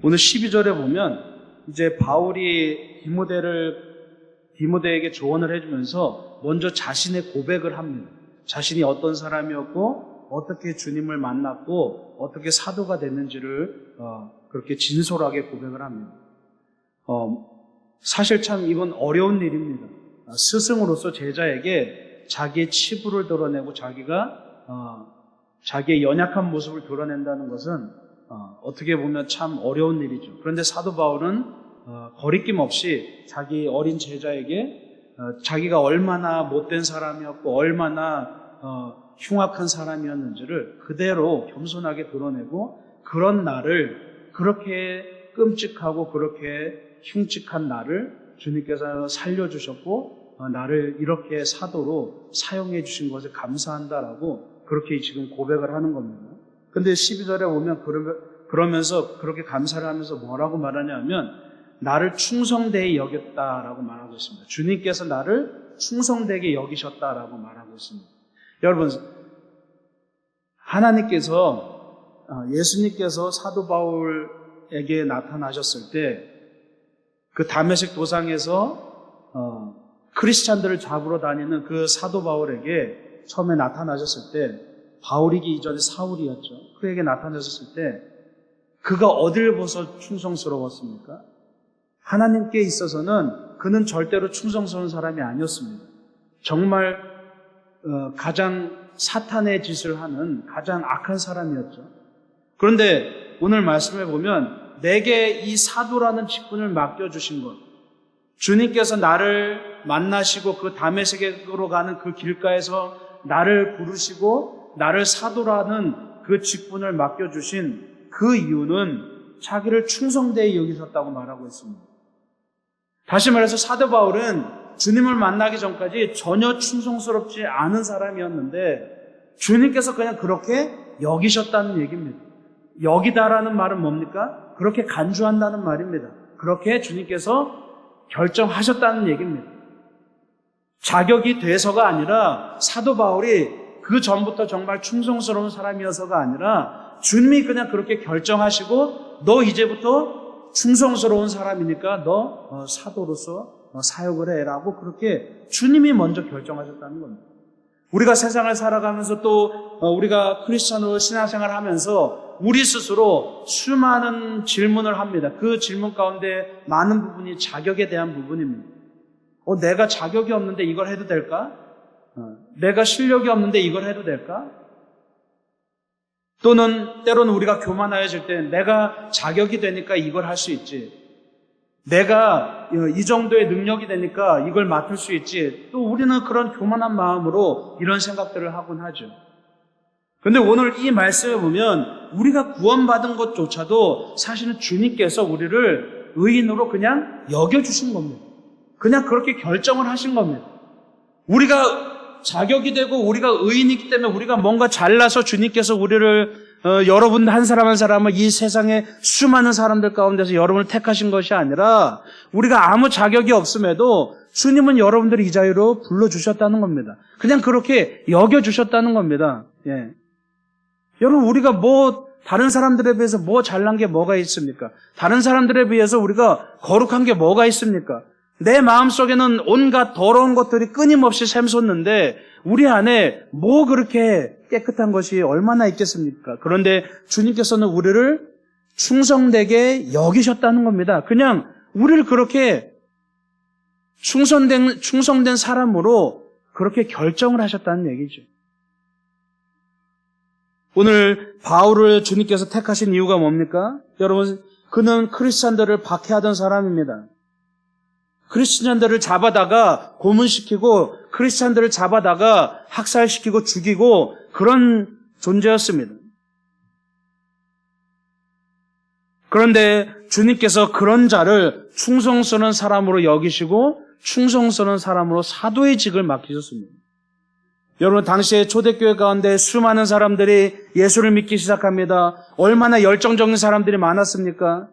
오늘 12절에 보면 이제 바울이 디모데에게 조언을 해주면서 먼저 자신의 고백을 합니다. 자신이 어떤 사람이었고 어떻게 주님을 만났고 어떻게 사도가 됐는지를 그렇게 진솔하게 고백을 합니다. 사실 참 이건 어려운 일입니다. 스승으로서 제자에게 자기의 치부를 드러내고 자기의 연약한 모습을 드러낸다는 것은 어떻게 보면 참 어려운 일이죠. 그런데 사도 바울은 거리낌 없이 자기 어린 제자에게 자기가 얼마나 못된 사람이었고 얼마나 흉악한 사람이었는지를 그대로 겸손하게 드러내고 그런 나를 그렇게 끔찍하고 그렇게 흉측한 나를 주님께서 살려주셨고 나를 이렇게 사도로 사용해 주신 것에 감사한다라고 그렇게 지금 고백을 하는 겁니다. 근데 12절에 보면 그러면서 그렇게 감사를 하면서 뭐라고 말하냐면 나를 충성되게 여겼다라고 말하고 있습니다. 주님께서 나를 충성되게 여기셨다라고 말하고 있습니다. 여러분, 하나님께서 예수님께서 사도 바울에게 나타나셨을 때 그 다메섹 도상에서 크리스찬들을 잡으러 다니는 그 사도 바울에게 처음에 나타나셨을 때 바울이기 이전에 사울이었죠. 그에게 나타나셨을 때 그가 어딜 보서 충성스러웠습니까? 하나님께 있어서는 그는 절대로 충성스러운 사람이 아니었습니다. 정말 가장 사탄의 짓을 하는 가장 악한 사람이었죠. 그런데 오늘 말씀해 보면 내게 이 사도라는 직분을 맡겨주신 것, 주님께서 나를 만나시고 그 다메섹으로 가는 그 길가에서 나를 부르시고 나를 사도라는 그 직분을 맡겨주신 그 이유는 자기를 충성되게 여기셨다고 말하고 있습니다. 다시 말해서 사도 바울은 주님을 만나기 전까지 전혀 충성스럽지 않은 사람이었는데 주님께서 그냥 그렇게 여기셨다는 얘기입니다. 여기다라는 말은 뭡니까? 그렇게 간주한다는 말입니다. 그렇게 주님께서 결정하셨다는 얘기입니다. 자격이 돼서가 아니라 사도 바울이 그 전부터 정말 충성스러운 사람이어서가 아니라 주님이 그냥 그렇게 결정하시고 너 이제부터 충성스러운 사람이니까 너 사도로서 사역을 해라고 그렇게 주님이 먼저 결정하셨다는 겁니다. 우리가 세상을 살아가면서 또 우리가 크리스찬으로 신앙생활을 하면서 우리 스스로 수많은 질문을 합니다. 그 질문 가운데 많은 부분이 자격에 대한 부분입니다. 내가 자격이 없는데 이걸 해도 될까? 내가 실력이 없는데 이걸 해도 될까? 또는 때로는 우리가 교만하여질 때 내가 자격이 되니까 이걸 할 수 있지. 내가 이 정도의 능력이 되니까 이걸 맡을 수 있지. 또 우리는 그런 교만한 마음으로 이런 생각들을 하곤 하죠. 그런데 오늘 이 말씀을 보면 우리가 구원받은 것조차도 사실은 주님께서 우리를 의인으로 그냥 여겨주신 겁니다. 그냥 그렇게 결정을 하신 겁니다. 우리가 자격이 되고 우리가 의인이기 때문에 우리가 뭔가 잘나서 주님께서 우리를 여러분 한 사람 한 사람을 이 세상의 수많은 사람들 가운데서 여러분을 택하신 것이 아니라 우리가 아무 자격이 없음에도 주님은 여러분들을 이 자리로 불러주셨다는 겁니다. 그냥 그렇게 여겨주셨다는 겁니다. 예. 여러분 우리가 다른 사람들에 비해서 잘난 게 뭐가 있습니까? 다른 사람들에 비해서 우리가 거룩한 게 뭐가 있습니까? 내 마음속에는 온갖 더러운 것들이 끊임없이 샘솟는데 우리 안에 그렇게 깨끗한 것이 얼마나 있겠습니까? 그런데 주님께서는 우리를 충성되게 여기셨다는 겁니다. 그냥 우리를 그렇게 충성된 사람으로 그렇게 결정을 하셨다는 얘기죠. 오늘 바울을 주님께서 택하신 이유가 뭡니까? 여러분, 그는 크리스찬들을 박해하던 사람입니다. 크리스찬들을 잡아다가 고문시키고 크리스찬들을 잡아다가 학살시키고 죽이고 그런 존재였습니다. 그런데 주님께서 그런 자를 충성스러운 사람으로 여기시고 충성스러운 사람으로 사도의 직을 맡기셨습니다. 여러분 당시에 초대교회 가운데 수많은 사람들이 예수를 믿기 시작합니다. 얼마나 열정적인 사람들이 많았습니까?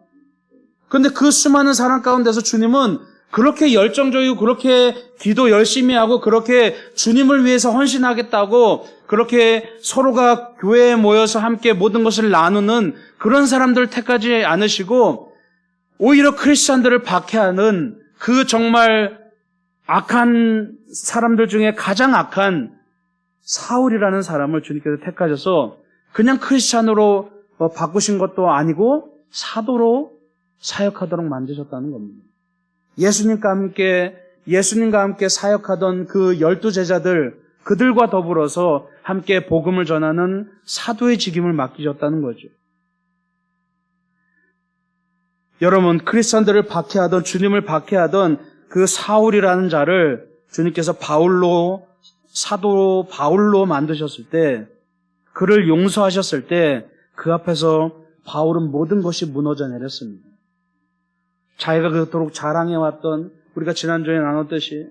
그런데 그 수많은 사람 가운데서 주님은 그렇게 열정적이고 그렇게 기도 열심히 하고 그렇게 주님을 위해서 헌신하겠다고 그렇게 서로가 교회에 모여서 함께 모든 것을 나누는 그런 사람들을 택하지 않으시고 오히려 크리스찬들을 박해하는 그 정말 악한 사람들 중에 가장 악한 사울이라는 사람을 주님께서 택하셔서 그냥 크리스찬으로 바꾸신 것도 아니고 사도로 사역하도록 만드셨다는 겁니다. 예수님과 함께 사역하던 그 12제자들, 그들과 더불어서 함께 복음을 전하는 사도의 직임을 맡기셨다는 거죠. 여러분, 크리스천들을 박해하던, 주님을 박해하던 그 사울이라는 자를 주님께서 사도 바울로 만드셨을 때, 그를 용서하셨을 때, 그 앞에서 바울은 모든 것이 무너져 내렸습니다. 자기가 그토록 자랑해왔던, 우리가 지난주에 나눴듯이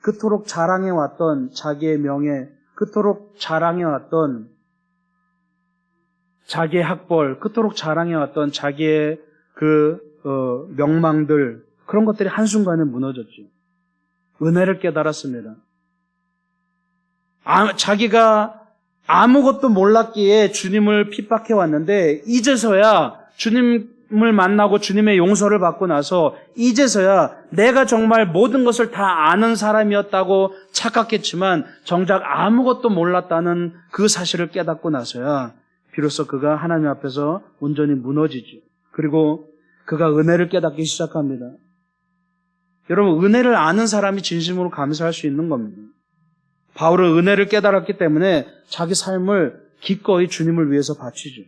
그토록 자랑해왔던 자기의 명예, 그토록 자랑해왔던 자기의 학벌, 그토록 자랑해왔던 자기의 명망들, 그런 것들이 한순간에 무너졌죠. 은혜를 깨달았습니다. 자기가 아무것도 몰랐기에 주님을 핍박해왔는데 이제서야 주님을 만나고 주님의 용서를 받고 나서 이제서야 내가 정말 모든 것을 다 아는 사람이었다고 착각했지만 정작 아무것도 몰랐다는 그 사실을 깨닫고 나서야 비로소 그가 하나님 앞에서 온전히 무너지죠. 그리고 그가 은혜를 깨닫기 시작합니다. 여러분, 은혜를 아는 사람이 진심으로 감사할 수 있는 겁니다. 바울은 은혜를 깨달았기 때문에 자기 삶을 기꺼이 주님을 위해서 바치죠.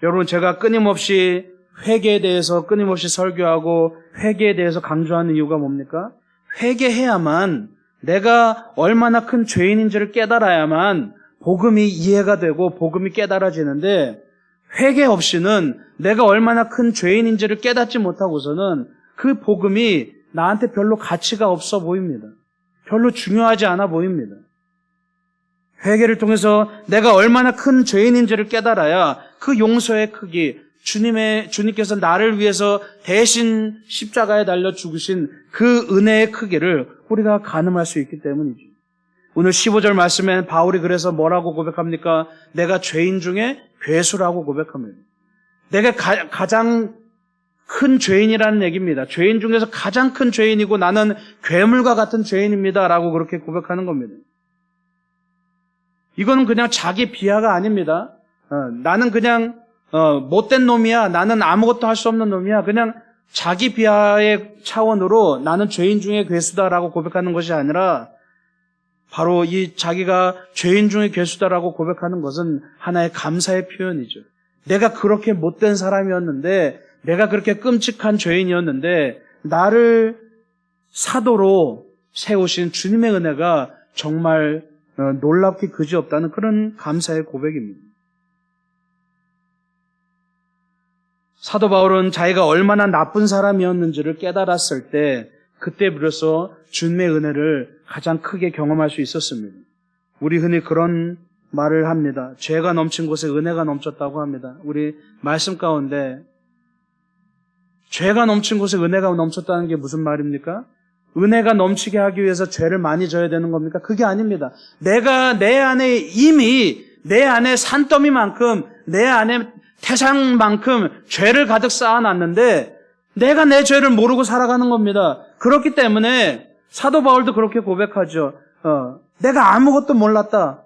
여러분, 제가 끊임없이 회개에 대해서 끊임없이 설교하고 회개에 대해서 강조하는 이유가 뭡니까? 회개해야만, 내가 얼마나 큰 죄인인지를 깨달아야만 복음이 이해가 되고 복음이 깨달아지는데, 회개 없이는 내가 얼마나 큰 죄인인지를 깨닫지 못하고서는 그 복음이 나한테 별로 가치가 없어 보입니다. 별로 중요하지 않아 보입니다. 회개를 통해서 내가 얼마나 큰 죄인인지를 깨달아야 그 용서의 크기, 주님께서 나를 위해서 대신 십자가에 달려 죽으신 그 은혜의 크기를 우리가 가늠할 수 있기 때문이죠. 오늘 15절 말씀에 바울이 그래서 뭐라고 고백합니까? 내가 죄인 중에 괴수라고 고백합니다. 내가 가장 큰 죄인이라는 얘기입니다. 죄인 중에서 가장 큰 죄인이고 나는 괴물과 같은 죄인입니다. 라고 그렇게 고백하는 겁니다. 이거는 그냥 자기 비하가 아닙니다. 나는 그냥 못된 놈이야. 나는 아무것도 할 수 없는 놈이야. 그냥 자기 비하의 차원으로 나는 죄인 중에 괴수다라고 고백하는 것이 아니라 바로 이 자기가 죄인 중에 괴수다라고 고백하는 것은 하나의 감사의 표현이죠. 내가 그렇게 못된 사람이었는데, 내가 그렇게 끔찍한 죄인이었는데 나를 사도로 세우신 주님의 은혜가 정말 놀랍기 그지없다는 그런 감사의 고백입니다. 사도 바울은 자기가 얼마나 나쁜 사람이었는지를 깨달았을 때 그때 비로소 주님의 은혜를 가장 크게 경험할 수 있었습니다. 우리 흔히 그런 말을 합니다. 죄가 넘친 곳에 은혜가 넘쳤다고 합니다. 우리 말씀 가운데 죄가 넘친 곳에 은혜가 넘쳤다는 게 무슨 말입니까? 은혜가 넘치게 하기 위해서 죄를 많이 져야 되는 겁니까? 그게 아닙니다. 내가 내 안에 이미 내 안에 산더미만큼 내 안에 태산만큼 죄를 가득 쌓아놨는데 내가 내 죄를 모르고 살아가는 겁니다. 그렇기 때문에 사도 바울도 그렇게 고백하죠. 내가 아무것도 몰랐다.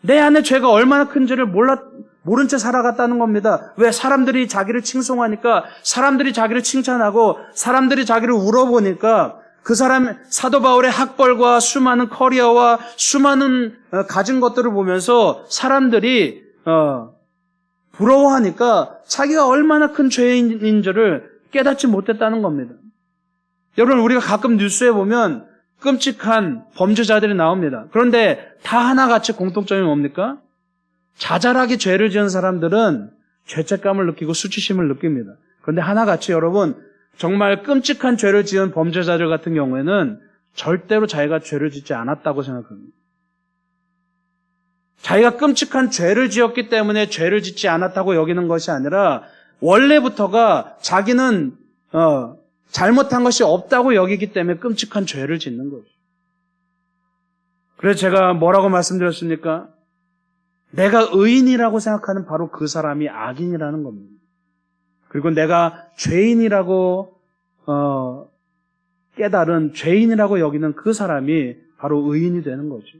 내 안에 죄가 얼마나 큰지를 모른 채 살아갔다는 겁니다. 왜? 사람들이 자기를 칭송하니까, 사람들이 자기를 칭찬하고, 사람들이 자기를 울어보니까 그 사도 바울의 학벌과 수많은 커리어와 수많은 가진 것들을 보면서 사람들이 부러워하니까 자기가 얼마나 큰 죄인인지를 깨닫지 못했다는 겁니다. 여러분, 우리가 가끔 뉴스에 보면 끔찍한 범죄자들이 나옵니다. 그런데 다 하나같이 공통점이 뭡니까? 자잘하게 죄를 지은 사람들은 죄책감을 느끼고 수치심을 느낍니다. 그런데 하나같이 여러분, 정말 끔찍한 죄를 지은 범죄자들 같은 경우에는 절대로 자기가 죄를 짓지 않았다고 생각합니다. 자기가 끔찍한 죄를 지었기 때문에 죄를 짓지 않았다고 여기는 것이 아니라 원래부터가 자기는 잘못한 것이 없다고 여기기 때문에 끔찍한 죄를 짓는 거죠. 그래서 제가 뭐라고 말씀드렸습니까? 내가 의인이라고 생각하는 바로 그 사람이 악인이라는 겁니다. 그리고 내가 죄인이라고 깨달은 죄인이라고 여기는 그 사람이 바로 의인이 되는 거죠.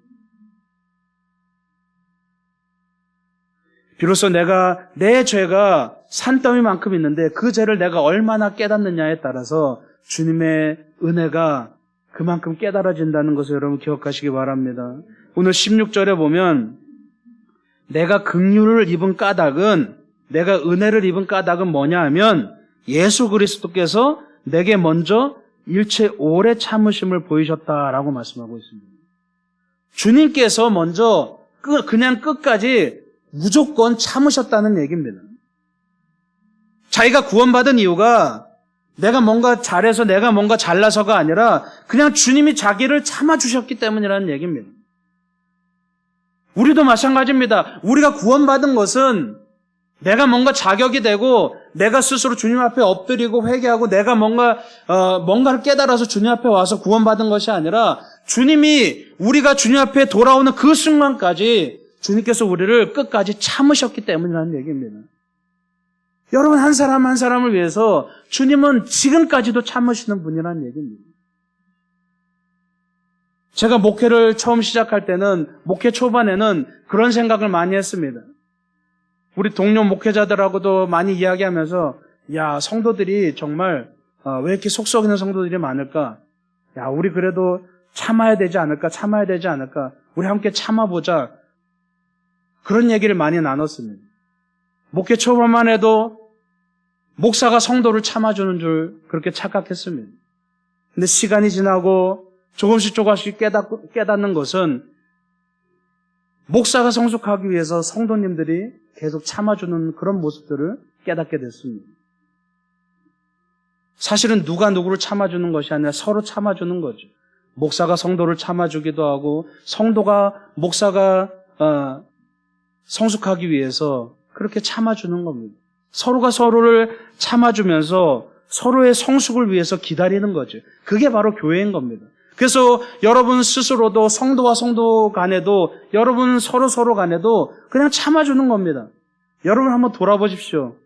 비로소 내 죄가 산더미만큼 있는데 그 죄를 내가 얼마나 깨닫느냐에 따라서 주님의 은혜가 그만큼 깨달아진다는 것을 여러분 기억하시기 바랍니다. 오늘 16절에 보면 내가 긍휼을 입은 까닭은 내가 은혜를 입은 까닭은 뭐냐 하면 예수 그리스도께서 내게 먼저 일체 오래 참으심을 보이셨다라고 말씀하고 있습니다. 주님께서 먼저 그냥 끝까지 무조건 참으셨다는 얘기입니다. 자기가 구원받은 이유가 내가 뭔가 잘해서 내가 뭔가 잘나서가 아니라 그냥 주님이 자기를 참아주셨기 때문이라는 얘기입니다. 우리도 마찬가지입니다. 우리가 구원받은 것은 내가 뭔가 자격이 되고 내가 스스로 주님 앞에 엎드리고 회개하고 내가 뭔가를 깨달아서 주님 앞에 와서 구원받은 것이 아니라 주님이 우리가 주님 앞에 돌아오는 그 순간까지 주님께서 우리를 끝까지 참으셨기 때문이라는 얘기입니다. 여러분 한 사람 한 사람을 위해서 주님은 지금까지도 참으시는 분이라는 얘기입니다. 제가 목회를 처음 시작할 때는 목회 초반에는 그런 생각을 많이 했습니다. 우리 동료 목회자들하고도 많이 이야기하면서 야 성도들이 정말 왜 이렇게 속 썩이는 성도들이 많을까? 야 우리 그래도 참아야 되지 않을까? 우리 함께 참아보자. 그런 얘기를 많이 나눴습니다. 목회 초반만 해도 목사가 성도를 참아주는 줄 그렇게 착각했습니다. 근데 시간이 지나고 조금씩 깨닫는 것은 목사가 성숙하기 위해서 성도님들이 계속 참아주는 그런 모습들을 깨닫게 됐습니다. 사실은 누가 누구를 참아주는 것이 아니라 서로 참아주는 거죠. 목사가 성도를 참아주기도 하고 성도가 목사가 성숙하기 위해서 그렇게 참아주는 겁니다. 서로가 서로를 참아주면서 서로의 성숙을 위해서 기다리는 거죠. 그게 바로 교회인 겁니다. 그래서 여러분 스스로도 성도와 성도 간에도 여러분 서로 간에도 그냥 참아주는 겁니다. 여러분 한번 돌아보십시오.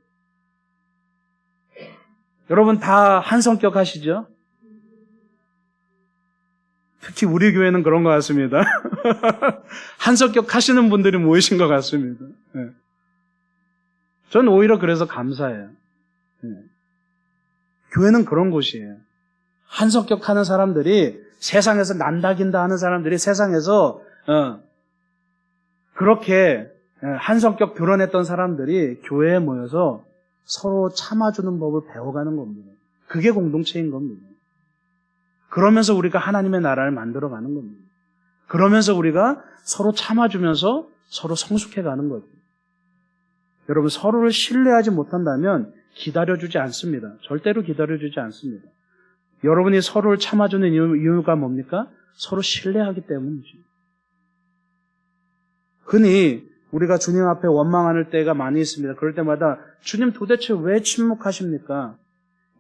여러분 다 한 성격 하시죠? 특히 우리 교회는 그런 것 같습니다. 한 성격 하시는 분들이 모이신 것 같습니다. 네. 전 오히려 그래서 감사해요. 네. 교회는 그런 곳이에요. 한 성격 하는 사람들이 세상에서 난다긴다 하는 사람들이 세상에서 그렇게 한 성격 드러냈던 사람들이 교회에 모여서 서로 참아주는 법을 배워가는 겁니다. 그게 공동체인 겁니다. 그러면서 우리가 하나님의 나라를 만들어가는 겁니다. 그러면서 우리가 서로 참아주면서 서로 성숙해가는 거죠. 여러분 서로를 신뢰하지 못한다면 기다려주지 않습니다. 절대로 기다려주지 않습니다. 여러분이 서로를 참아주는 이유가 뭡니까? 서로 신뢰하기 때문이죠. 흔히 우리가 주님 앞에 원망하는 때가 많이 있습니다. 그럴 때마다 주님 도대체 왜 침묵하십니까?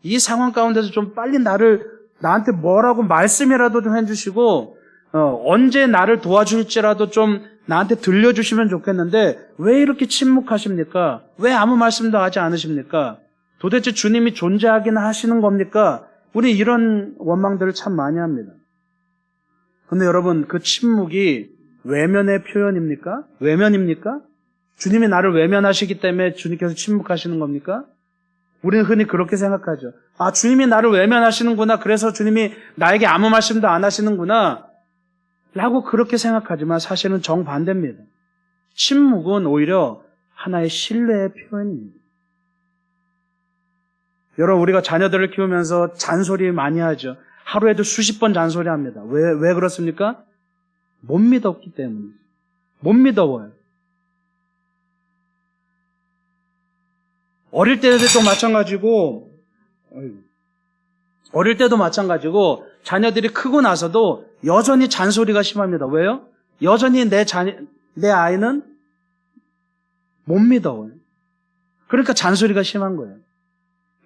이 상황 가운데서 좀 빨리 나한테 뭐라고 말씀이라도 좀 해주시고 언제 나를 도와줄지라도 좀 나한테 들려주시면 좋겠는데 왜 이렇게 침묵하십니까? 왜 아무 말씀도 하지 않으십니까? 도대체 주님이 존재하기나 하시는 겁니까? 우리 이런 원망들을 참 많이 합니다. 그런데 여러분 그 침묵이 외면의 표현입니까? 외면입니까? 주님이 나를 외면하시기 때문에 주님께서 침묵하시는 겁니까? 우리는 흔히 그렇게 생각하죠. 아, 주님이 나를 외면하시는구나. 그래서 주님이 나에게 아무 말씀도 안 하시는구나. 라고 그렇게 생각하지만 사실은 정반대입니다. 침묵은 오히려 하나의 신뢰의 표현입니다. 여러분, 우리가 자녀들을 키우면서 잔소리 많이 하죠. 하루에도 수십 번 잔소리합니다. 왜 그렇습니까? 못 믿었기 때문이죠. 못 믿어요. 어릴 때도 마찬가지고 자녀들이 크고 나서도 여전히 잔소리가 심합니다. 왜요? 여전히 내 아이는 못 믿어요. 그러니까 잔소리가 심한 거예요.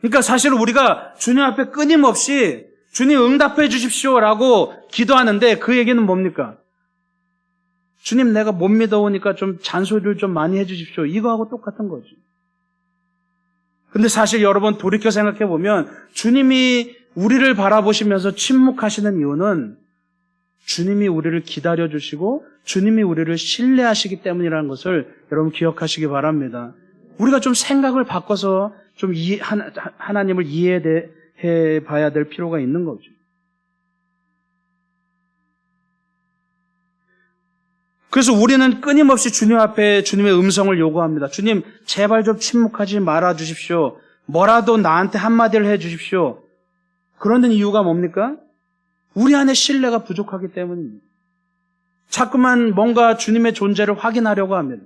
그러니까 사실 우리가 주님 앞에 끊임없이 주님 응답해 주십시오라고 기도하는데 그 얘기는 뭡니까? 주님 내가 못 믿어오니까 좀 잔소리를 좀 많이 해 주십시오. 이거하고 똑같은 거죠. 근데 사실 여러분 돌이켜 생각해 보면 주님이 우리를 바라보시면서 침묵하시는 이유는 주님이 우리를 기다려 주시고 주님이 우리를 신뢰하시기 때문이라는 것을 여러분 기억하시기 바랍니다. 우리가 좀 생각을 바꿔서 좀 하나님을 이해해 봐야 될 필요가 있는 거죠. 그래서 우리는 끊임없이 주님 앞에 주님의 음성을 요구합니다. 주님, 제발 좀 침묵하지 말아 주십시오. 뭐라도 나한테 한마디를 해 주십시오. 그러는 이유가 뭡니까? 우리 안에 신뢰가 부족하기 때문입니다. 자꾸만 뭔가 주님의 존재를 확인하려고 합니다.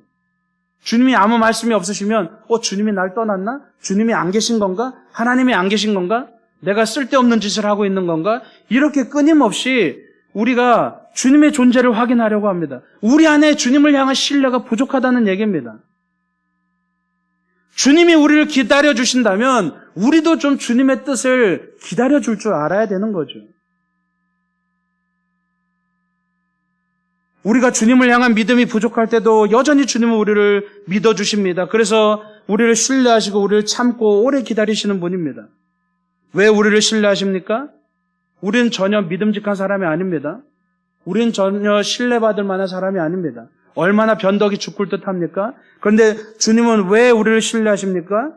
주님이 아무 말씀이 없으시면 주님이 날 떠났나? 주님이 안 계신 건가? 하나님이 안 계신 건가? 내가 쓸데없는 짓을 하고 있는 건가? 이렇게 끊임없이 우리가 주님의 존재를 확인하려고 합니다. 우리 안에 주님을 향한 신뢰가 부족하다는 얘기입니다. 주님이 우리를 기다려 주신다면 우리도 좀 주님의 뜻을 기다려 줄 줄 알아야 되는 거죠. 우리가 주님을 향한 믿음이 부족할 때도 여전히 주님은 우리를 믿어주십니다. 그래서 우리를 신뢰하시고 우리를 참고 오래 기다리시는 분입니다. 왜 우리를 신뢰하십니까? 우리는 전혀 믿음직한 사람이 아닙니다. 우리는 전혀 신뢰받을 만한 사람이 아닙니다. 얼마나 변덕이 죽을 듯합니까? 그런데 주님은 왜 우리를 신뢰하십니까?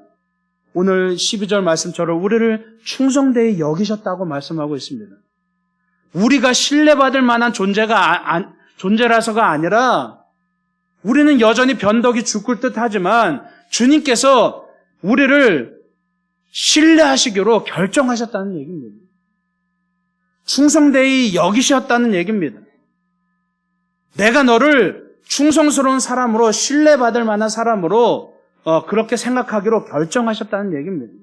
오늘 12절 말씀처럼 우리를 충성되이 여기셨다고 말씀하고 있습니다. 우리가 신뢰받을 만한 존재라서가 아니라 우리는 여전히 변덕이 죽을 듯하지만 주님께서 우리를 신뢰하시기로 결정하셨다는 얘기입니다. 충성되이 여기셨다는 얘기입니다. 내가 너를 충성스러운 사람으로 신뢰받을 만한 사람으로 그렇게 생각하기로 결정하셨다는 얘기입니다.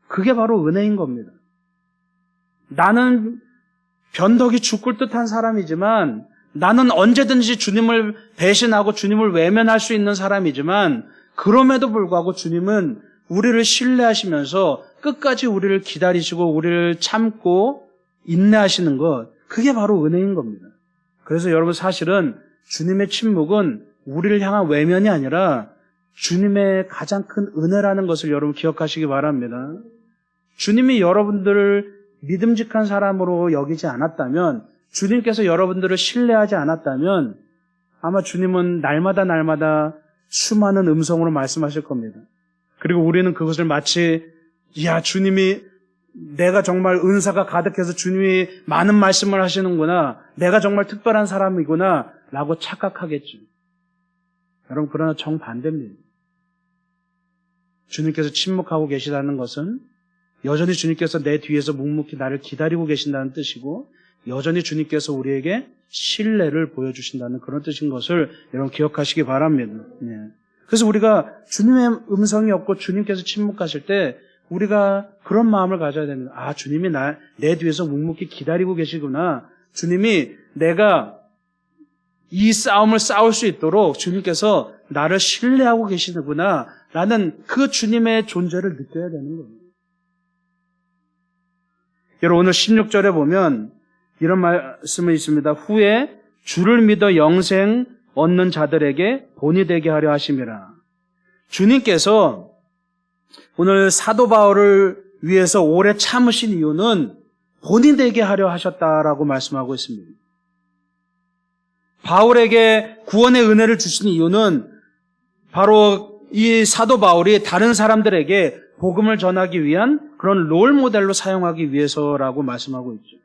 그게 바로 은혜인 겁니다. 나는 변덕이 죽을 듯한 사람이지만 나는 언제든지 주님을 배신하고 주님을 외면할 수 있는 사람이지만 그럼에도 불구하고 주님은 우리를 신뢰하시면서 끝까지 우리를 기다리시고 우리를 참고 인내하시는 것, 그게 바로 은혜인 겁니다. 그래서 여러분 사실은 주님의 침묵은 우리를 향한 외면이 아니라 주님의 가장 큰 은혜라는 것을 여러분 기억하시기 바랍니다. 주님이 여러분들을 믿음직한 사람으로 여기지 않았다면, 주님께서 여러분들을 신뢰하지 않았다면 아마 주님은 날마다 수많은 음성으로 말씀하실 겁니다. 그리고 우리는 그것을 마치 주님이 내가 정말 은사가 가득해서 주님이 많은 말씀을 하시는구나, 내가 정말 특별한 사람이구나 라고 착각하겠죠. 여러분, 그러나 정반대입니다. 주님께서 침묵하고 계시다는 것은 여전히 주님께서 내 뒤에서 묵묵히 나를 기다리고 계신다는 뜻이고, 여전히 주님께서 우리에게 신뢰를 보여주신다는 그런 뜻인 것을 여러분 기억하시기 바랍니다. 그래서 우리가 주님의 음성이 없고 주님께서 침묵하실 때 우리가 그런 마음을 가져야 됩니다. 주님이 내 뒤에서 묵묵히 기다리고 계시구나. 주님이 내가 이 싸움을 싸울 수 있도록 주님께서 나를 신뢰하고 계시는구나 라는 그 주님의 존재를 느껴야 되는 겁니다. 여러분, 오늘 16절에 보면 이런 말씀이 있습니다. 후에 주를 믿어 영생 얻는 자들에게 본이 되게 하려 하심이라. 주님께서 오늘 사도 바울을 위해서 오래 참으신 이유는 본이 되게 하려 하셨다라고 말씀하고 있습니다. 바울에게 구원의 은혜를 주신 이유는 바로 이 사도 바울이 다른 사람들에게 복음을 전하기 위한 그런 롤 모델로 사용하기 위해서라고 말씀하고 있죠.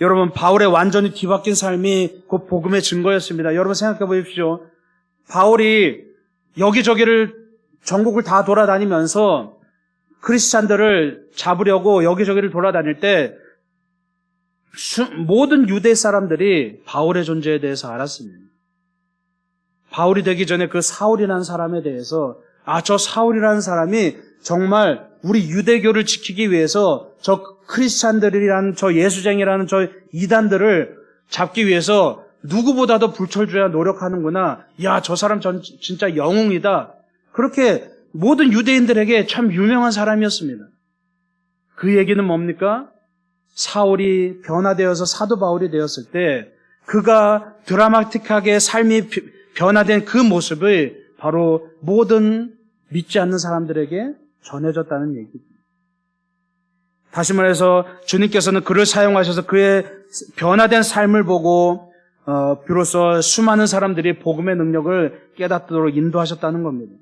여러분, 바울의 완전히 뒤바뀐 삶이 그 복음의 증거였습니다. 여러분 생각해 보십시오. 바울이 여기저기를 전국을 다 돌아다니면서 크리스찬들을 잡으려고 여기저기를 돌아다닐 때 모든 유대 사람들이 바울의 존재에 대해서 알았습니다. 바울이 되기 전에 그 사울이라는 사람에 대해서 저 사울이라는 사람이 정말 우리 유대교를 지키기 위해서 저 크리스찬들이라는 저 예수쟁이라는 저 이단들을 잡기 위해서 누구보다도 불철주야 노력하는구나. 저 사람 진짜 영웅이다. 그렇게 모든 유대인들에게 참 유명한 사람이었습니다. 그 얘기는 뭡니까? 사울이 변화되어서 사도 바울이 되었을 때 그가 드라마틱하게 삶이 변화된 그 모습을 바로 모든 믿지 않는 사람들에게 전해졌다는 얘기입니다. 다시 말해서 주님께서는 그를 사용하셔서 그의 변화된 삶을 보고 비로소 수많은 사람들이 복음의 능력을 깨닫도록 인도하셨다는 겁니다.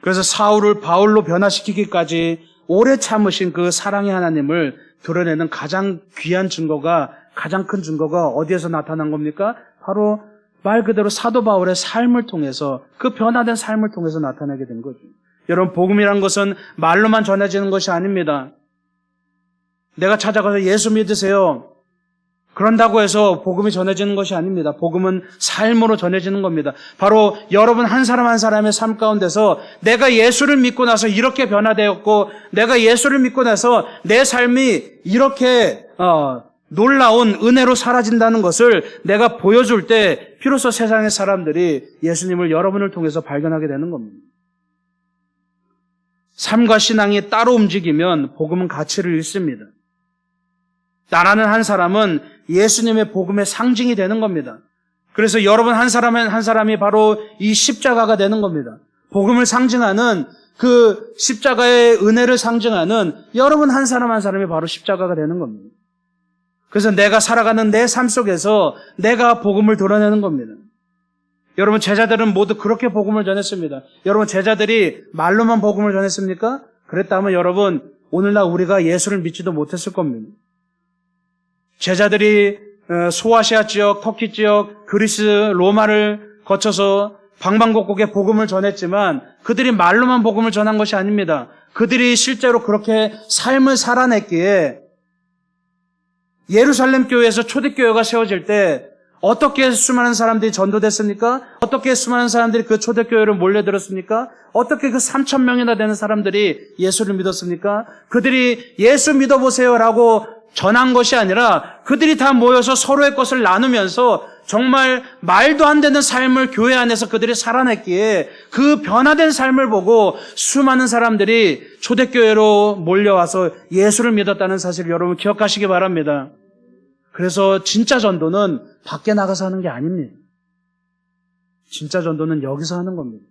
그래서 사울을 바울로 변화시키기까지 오래 참으신 그 사랑의 하나님을 드러내는 가장 귀한 증거가, 가장 큰 증거가 어디에서 나타난 겁니까? 바로 말 그대로 사도 바울의 삶을 통해서, 그 변화된 삶을 통해서 나타나게 된 거죠. 여러분, 복음이란 것은 말로만 전해지는 것이 아닙니다. 내가 찾아가서 예수 믿으세요, 그런다고 해서 복음이 전해지는 것이 아닙니다. 복음은 삶으로 전해지는 겁니다. 바로 여러분 한 사람 한 사람의 삶 가운데서 내가 예수를 믿고 나서 이렇게 변화되었고, 내가 예수를 믿고 나서 내 삶이 이렇게 놀라운 은혜로 사라진다는 것을 내가 보여줄 때 비로소 세상의 사람들이 예수님을 여러분을 통해서 발견하게 되는 겁니다. 삶과 신앙이 따로 움직이면 복음은 가치를 잃습니다. 나라는 한 사람은 예수님의 복음의 상징이 되는 겁니다. 그래서 여러분 한 사람이 바로 이 십자가가 되는 겁니다. 복음을 상징하는, 그 십자가의 은혜를 상징하는 여러분 한 사람 한 사람이 바로 십자가가 되는 겁니다. 그래서 내가 살아가는 내 삶 속에서 내가 복음을 드러내는 겁니다. 여러분, 제자들은 모두 그렇게 복음을 전했습니다. 여러분, 제자들이 말로만 복음을 전했습니까? 그랬다면 여러분, 오늘날 우리가 예수를 믿지도 못했을 겁니다. 제자들이 소아시아 지역, 터키 지역, 그리스, 로마를 거쳐서 방방곡곡에 복음을 전했지만 그들이 말로만 복음을 전한 것이 아닙니다. 그들이 실제로 그렇게 삶을 살아냈기에 예루살렘 교회에서 초대교회가 세워질 때 어떻게 수많은 사람들이 전도됐습니까? 어떻게 수많은 사람들이 그 초대교회로 몰려들었습니까? 어떻게 그 3,000명이나 되는 사람들이 예수를 믿었습니까? 그들이 예수 믿어보세요라고 전한 것이 아니라 그들이 다 모여서 서로의 것을 나누면서 정말 말도 안 되는 삶을 교회 안에서 그들이 살아냈기에 그 변화된 삶을 보고 수많은 사람들이 초대교회로 몰려와서 예수를 믿었다는 사실을 여러분 기억하시기 바랍니다. 그래서 진짜 전도는 밖에 나가서 하는 게 아닙니다. 진짜 전도는 여기서 하는 겁니다.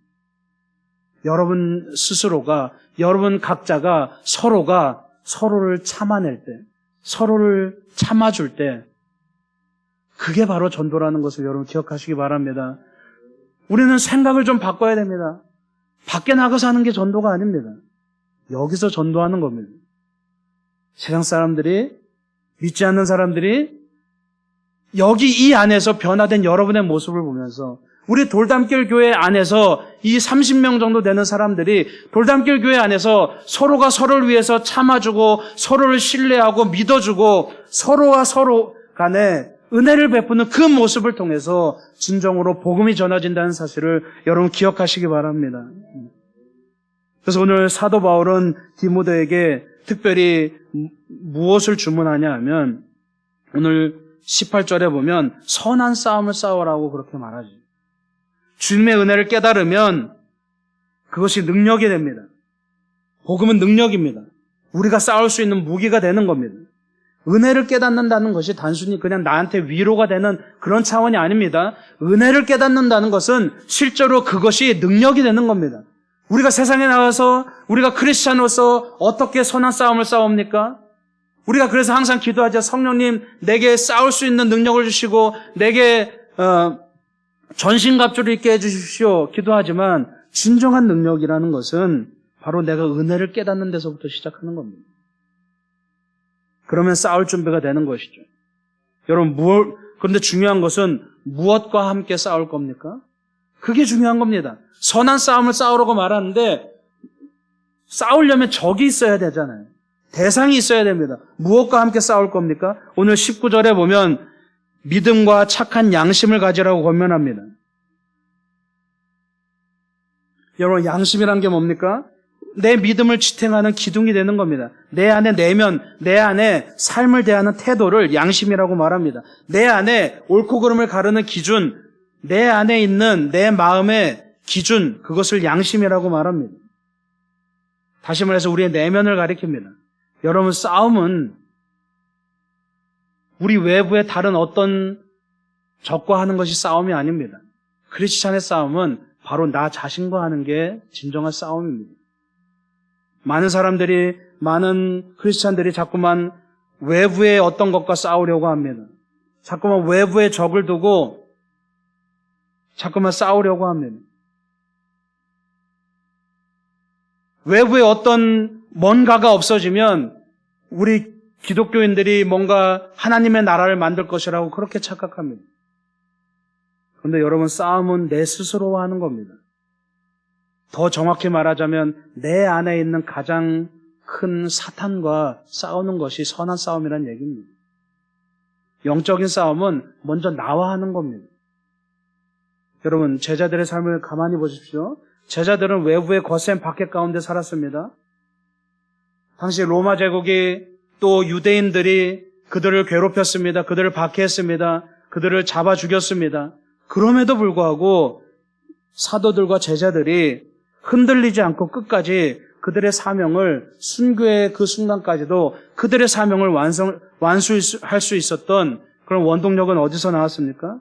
여러분 스스로가, 여러분 각자가 서로가 서로를 참아낼 때, 서로를 참아줄 때, 그게 바로 전도라는 것을 여러분 기억하시기 바랍니다. 우리는 생각을 좀 바꿔야 됩니다. 밖에 나가서 하는 게 전도가 아닙니다. 여기서 전도하는 겁니다. 세상 사람들이, 믿지 않는 사람들이 여기 이 안에서 변화된 여러분의 모습을 보면서, 우리 돌담길 교회 안에서 이 30명 정도 되는 사람들이 돌담길 교회 안에서 서로가 서로를 위해서 참아주고 서로를 신뢰하고 믿어주고 서로와 서로 간에 은혜를 베푸는 그 모습을 통해서 진정으로 복음이 전해진다는 사실을 여러분 기억하시기 바랍니다. 그래서 오늘 사도 바울은 디모데에게 특별히 무엇을 주문하냐 하면, 오늘 18절에 보면 선한 싸움을 싸우라고 그렇게 말하죠. 주님의 은혜를 깨달으면 그것이 능력이 됩니다. 복음은 능력입니다. 우리가 싸울 수 있는 무기가 되는 겁니다. 은혜를 깨닫는다는 것이 단순히 그냥 나한테 위로가 되는 그런 차원이 아닙니다. 은혜를 깨닫는다는 것은 실제로 그것이 능력이 되는 겁니다. 우리가 세상에 나가서 우리가 크리스찬으로서 어떻게 선한 싸움을 싸웁니까? 우리가 그래서 항상 기도하죠. 성령님, 내게 싸울 수 있는 능력을 주시고 내게 전신갑주를 입게 해주십시오. 기도하지만 진정한 능력이라는 것은 바로 내가 은혜를 깨닫는 데서부터 시작하는 겁니다. 그러면 싸울 준비가 되는 것이죠. 여러분, 그런데 중요한 것은 무엇과 함께 싸울 겁니까? 그게 중요한 겁니다. 선한 싸움을 싸우라고 말하는데 싸우려면 적이 있어야 되잖아요. 대상이 있어야 됩니다. 무엇과 함께 싸울 겁니까? 오늘 19절에 보면 믿음과 착한 양심을 가지라고 권면합니다. 여러분, 양심이란 게 뭡니까? 내 믿음을 지탱하는 기둥이 되는 겁니다. 내 안에 내면, 내 안에 삶을 대하는 태도를 양심이라고 말합니다. 내 안에 옳고 그름을 가르는 기준, 내 안에 있는 내 마음의 기준, 그것을 양심이라고 말합니다. 다시 말해서 우리의 내면을 가리킵니다. 여러분, 싸움은 우리 외부의 다른 어떤 적과 하는 것이 싸움이 아닙니다. 크리스찬의 싸움은 바로 나 자신과 하는 게 진정한 싸움입니다. 많은 크리스찬들이 자꾸만 외부의 어떤 것과 싸우려고 합니다. 자꾸만 외부의 적을 두고 자꾸만 싸우려고 합니다. 외부에 어떤 뭔가가 없어지면 우리 기독교인들이 뭔가 하나님의 나라를 만들 것이라고 그렇게 착각합니다. 그런데 여러분, 싸움은 내 스스로와 하는 겁니다. 더 정확히 말하자면 내 안에 있는 가장 큰 사탄과 싸우는 것이 선한 싸움이라는 얘기입니다. 영적인 싸움은 먼저 나와 하는 겁니다. 여러분, 제자들의 삶을 가만히 보십시오. 제자들은 외부의 거센 박해 가운데 살았습니다. 당시 로마 제국이 또 유대인들이 그들을 괴롭혔습니다. 그들을 박해했습니다. 그들을 잡아 죽였습니다. 그럼에도 불구하고 사도들과 제자들이 흔들리지 않고 끝까지 그들의 사명을, 순교의 그 순간까지도 그들의 사명을 완수할 수 있었던 그런 원동력은 어디서 나왔습니까?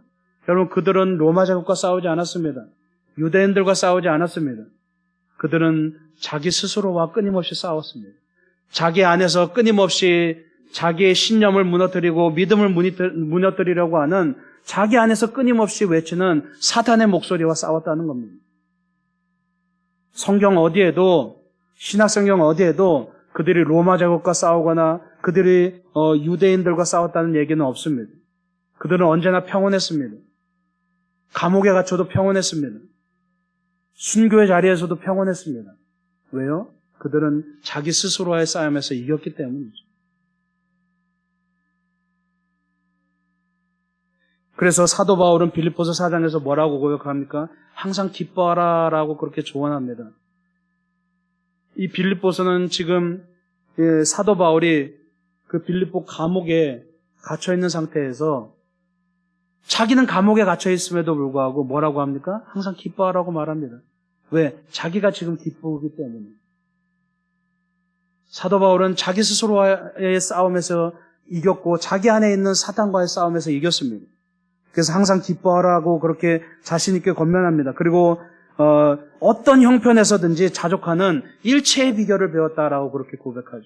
여러분, 그들은 로마 제국과 싸우지 않았습니다. 유대인들과 싸우지 않았습니다. 그들은 자기 스스로와 끊임없이 싸웠습니다. 자기 안에서 끊임없이 자기의 신념을 무너뜨리고 믿음을 무너뜨리려고 하는 자기 안에서 끊임없이 외치는 사탄의 목소리와 싸웠다는 겁니다. 성경 어디에도, 신약성경 어디에도 그들이 로마 제국과 싸우거나 그들이 유대인들과 싸웠다는 얘기는 없습니다. 그들은 언제나 평온했습니다. 감옥에 갇혀도 평온했습니다. 순교의 자리에서도 평온했습니다. 왜요? 그들은 자기 스스로와의 싸움에서 이겼기 때문이죠. 그래서 사도 바울은 빌립보서 4장에서 뭐라고 고백합니까? 항상 기뻐하라라고 그렇게 조언합니다. 이 빌립보서는 지금 사도 바울이 그 빌립보 감옥에 갇혀 있는 상태에서 자기는 감옥에 갇혀 있음에도 불구하고 뭐라고 합니까? 항상 기뻐하라고 말합니다. 왜? 자기가 지금 기쁘기 때문에. 사도 바울은 자기 스스로와의 싸움에서 이겼고 자기 안에 있는 사탄과의 싸움에서 이겼습니다. 그래서 항상 기뻐하라고 그렇게 자신 있게 권면합니다. 그리고 어떤 형편에서든지 자족하는 일체의 비결을 배웠다라고 그렇게 고백하죠.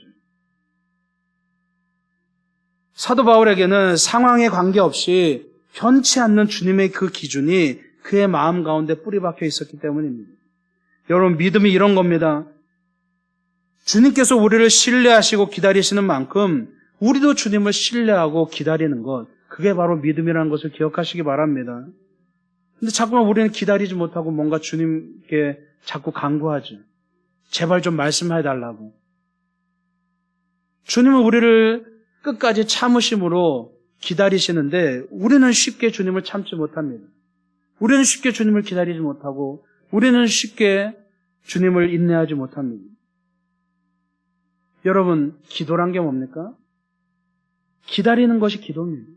사도 바울에게는 상황에 관계없이 변치 않는 주님의 그 기준이 그의 마음 가운데 뿌리 박혀 있었기 때문입니다. 여러분, 믿음이 이런 겁니다. 주님께서 우리를 신뢰하시고 기다리시는 만큼 우리도 주님을 신뢰하고 기다리는 것, 그게 바로 믿음이라는 것을 기억하시기 바랍니다. 근데 자꾸만 우리는 기다리지 못하고 뭔가 주님께 자꾸 간구하죠. 제발 좀 말씀해달라고. 주님은 우리를 끝까지 참으심으로 기다리시는데 우리는 쉽게 주님을 참지 못합니다. 우리는 쉽게 주님을 기다리지 못하고 우리는 쉽게 주님을 인내하지 못합니다. 여러분, 기도란 게 뭡니까? 기다리는 것이 기도입니다.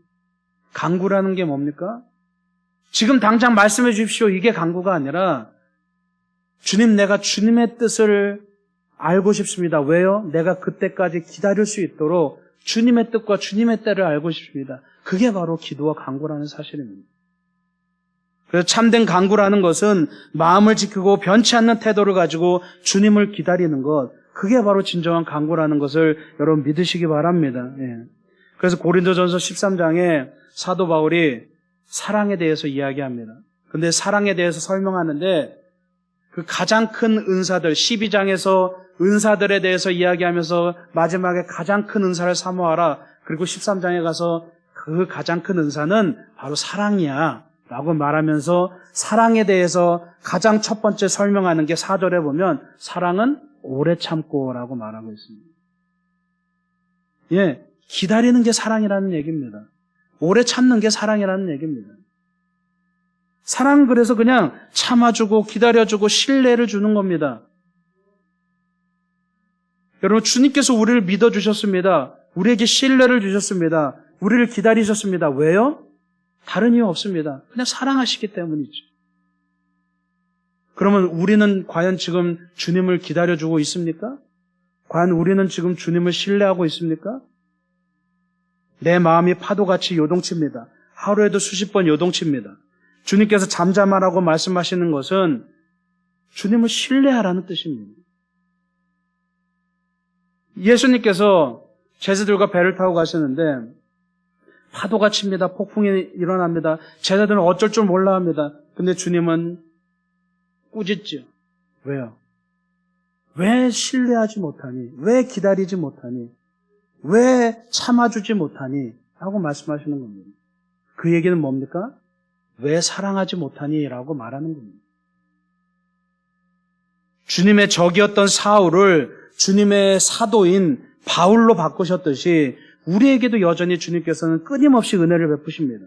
간구라는 게 뭡니까? 지금 당장 말씀해 주십시오. 이게 간구가 아니라 주님, 내가 주님의 뜻을 알고 싶습니다. 왜요? 내가 그때까지 기다릴 수 있도록 주님의 뜻과 주님의 때를 알고 싶습니다. 그게 바로 기도와 간구라는 사실입니다. 그래서 참된 간구라는 것은 마음을 지키고 변치 않는 태도를 가지고 주님을 기다리는 것, 그게 바로 진정한 간구라는 것을 여러분 믿으시기 바랍니다. 예. 그래서 고린도전서 13장에 사도 바울이 사랑에 대해서 이야기합니다. 그런데 사랑에 대해서 설명하는데 그 가장 큰 은사들, 12장에서 은사들에 대해서 이야기하면서 마지막에 가장 큰 은사를 사모하라. 그리고 13장에 가서 그 가장 큰 은사는 바로 사랑이야 라고 말하면서 사랑에 대해서 가장 첫 번째 설명하는 게 4절에 보면 사랑은 오래 참고 라고 말하고 있습니다. 예, 기다리는 게 사랑이라는 얘기입니다. 오래 참는 게 사랑이라는 얘기입니다. 사랑은 그래서 그냥 참아주고 기다려주고 신뢰를 주는 겁니다. 여러분, 주님께서 우리를 믿어주셨습니다. 우리에게 신뢰를 주셨습니다. 우리를 기다리셨습니다. 왜요? 다른 이유 없습니다. 그냥 사랑하시기 때문이죠. 그러면 우리는 과연 지금 주님을 기다려주고 있습니까? 과연 우리는 지금 주님을 신뢰하고 있습니까? 내 마음이 파도같이 요동칩니다. 하루에도 수십 번 요동칩니다. 주님께서 잠잠하라고 말씀하시는 것은 주님을 신뢰하라는 뜻입니다. 예수님께서 제자들과 배를 타고 가시는데 파도가 칩니다. 폭풍이 일어납니다. 제자들은 어쩔 줄 몰라 합니다. 근데 주님은 꾸짖죠. 왜요? 왜 신뢰하지 못하니? 왜 기다리지 못하니? 왜 참아주지 못하니? 하고 말씀하시는 겁니다. 그 얘기는 뭡니까? 왜 사랑하지 못하니? 라고 말하는 겁니다. 주님의 적이었던 사울을 주님의 사도인 바울로 바꾸셨듯이 우리에게도 여전히 주님께서는 끊임없이 은혜를 베푸십니다.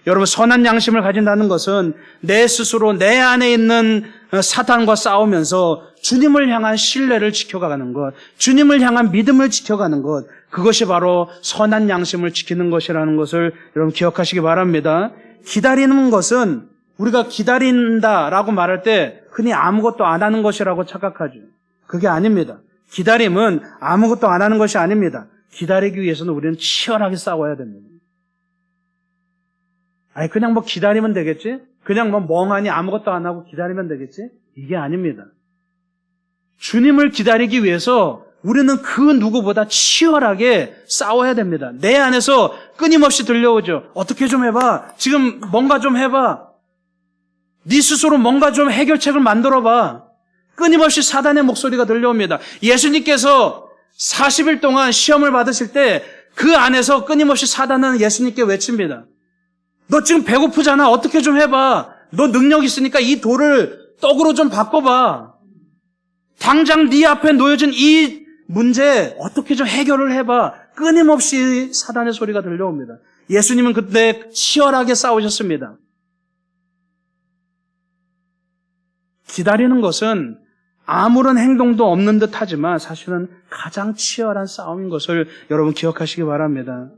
여러분, 선한 양심을 가진다는 것은 내 스스로 내 안에 있는 사탄과 싸우면서 주님을 향한 신뢰를 지켜가는 것, 주님을 향한 믿음을 지켜가는 것, 그것이 바로 선한 양심을 지키는 것이라는 것을 여러분 기억하시기 바랍니다. 기다리는 것은 우리가 기다린다라고 말할 때 흔히 아무것도 안 하는 것이라고 착각하죠. 그게 아닙니다. 기다림은 아무것도 안 하는 것이 아닙니다. 기다리기 위해서는 우리는 치열하게 싸워야 됩니다. 아니, 그냥 뭐 기다리면 되겠지? 그냥 뭐 멍하니 아무것도 안 하고 기다리면 되겠지? 이게 아닙니다. 주님을 기다리기 위해서 우리는 그 누구보다 치열하게 싸워야 됩니다. 내 안에서 끊임없이 들려오죠. 어떻게 좀 해봐. 지금 뭔가 좀 해봐. 네 스스로 뭔가 좀 해결책을 만들어봐. 끊임없이 사단의 목소리가 들려옵니다. 예수님께서 40일 동안 시험을 받으실 때 그 안에서 끊임없이 사단은 예수님께 외칩니다. 너 지금 배고프잖아. 어떻게 좀 해봐. 너 능력 있으니까 이 돌을 떡으로 좀 바꿔봐. 당장 네 앞에 놓여진 이 문제 어떻게 좀 해결을 해봐. 끊임없이 사단의 소리가 들려옵니다. 예수님은 그때 치열하게 싸우셨습니다. 기다리는 것은 아무런 행동도 없는 듯 하지만 사실은 가장 치열한 싸움인 것을 여러분 기억하시기 바랍니다.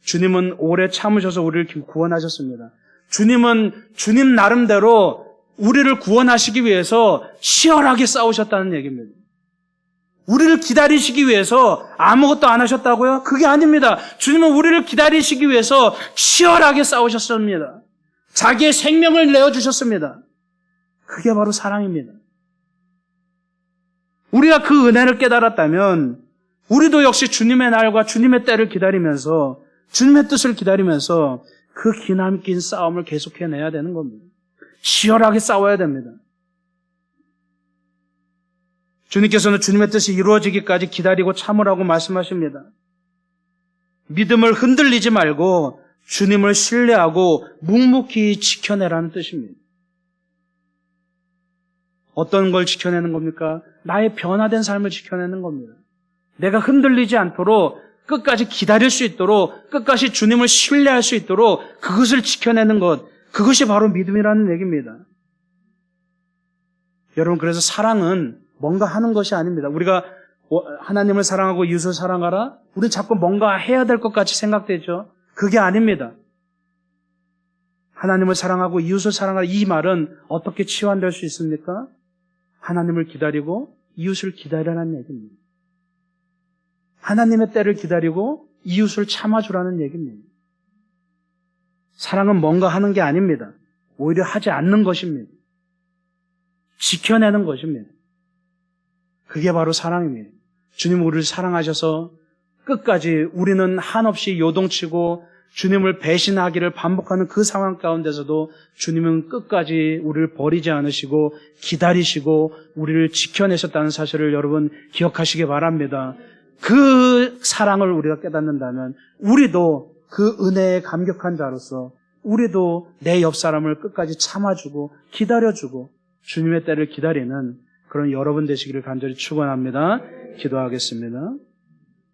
주님은 오래 참으셔서 우리를 구원하셨습니다. 주님은 주님 나름대로 우리를 구원하시기 위해서 치열하게 싸우셨다는 얘기입니다. 우리를 기다리시기 위해서 아무것도 안 하셨다고요? 그게 아닙니다. 주님은 우리를 기다리시기 위해서 치열하게 싸우셨습니다. 자기의 생명을 내어주셨습니다. 그게 바로 사랑입니다. 우리가 그 은혜를 깨달았다면 우리도 역시 주님의 날과 주님의 때를 기다리면서 주님의 뜻을 기다리면서 그 기나긴 싸움을 계속해내야 되는 겁니다. 치열하게 싸워야 됩니다. 주님께서는 주님의 뜻이 이루어지기까지 기다리고 참으라고 말씀하십니다. 믿음을 흔들리지 말고 주님을 신뢰하고 묵묵히 지켜내라는 뜻입니다. 어떤 걸 지켜내는 겁니까? 나의 변화된 삶을 지켜내는 겁니다. 내가 흔들리지 않도록 끝까지 기다릴 수 있도록 끝까지 주님을 신뢰할 수 있도록 그것을 지켜내는 것, 그것이 바로 믿음이라는 얘기입니다. 여러분, 그래서 사랑은 뭔가 하는 것이 아닙니다. 우리가 하나님을 사랑하고 이웃을 사랑하라? 우리는 자꾸 뭔가 해야 될 것 같이 생각되죠. 그게 아닙니다. 하나님을 사랑하고 이웃을 사랑하라, 이 말은 어떻게 치환될 수 있습니까? 하나님을 기다리고 이웃을 기다리라는 얘기입니다. 하나님의 때를 기다리고 이웃을 참아주라는 얘기입니다. 사랑은 뭔가 하는 게 아닙니다. 오히려 하지 않는 것입니다. 지켜내는 것입니다. 그게 바로 사랑입니다. 주님 우리를 사랑하셔서 끝까지 우리는 한없이 요동치고 주님을 배신하기를 반복하는 그 상황 가운데서도 주님은 끝까지 우리를 버리지 않으시고 기다리시고 우리를 지켜내셨다는 사실을 여러분 기억하시기 바랍니다. 그 사랑을 우리가 깨닫는다면 우리도 그 은혜에 감격한 자로서 우리도 내 옆 사람을 끝까지 참아주고 기다려주고 주님의 때를 기다리는 그런 여러분 되시기를 간절히 축원합니다. 기도하겠습니다.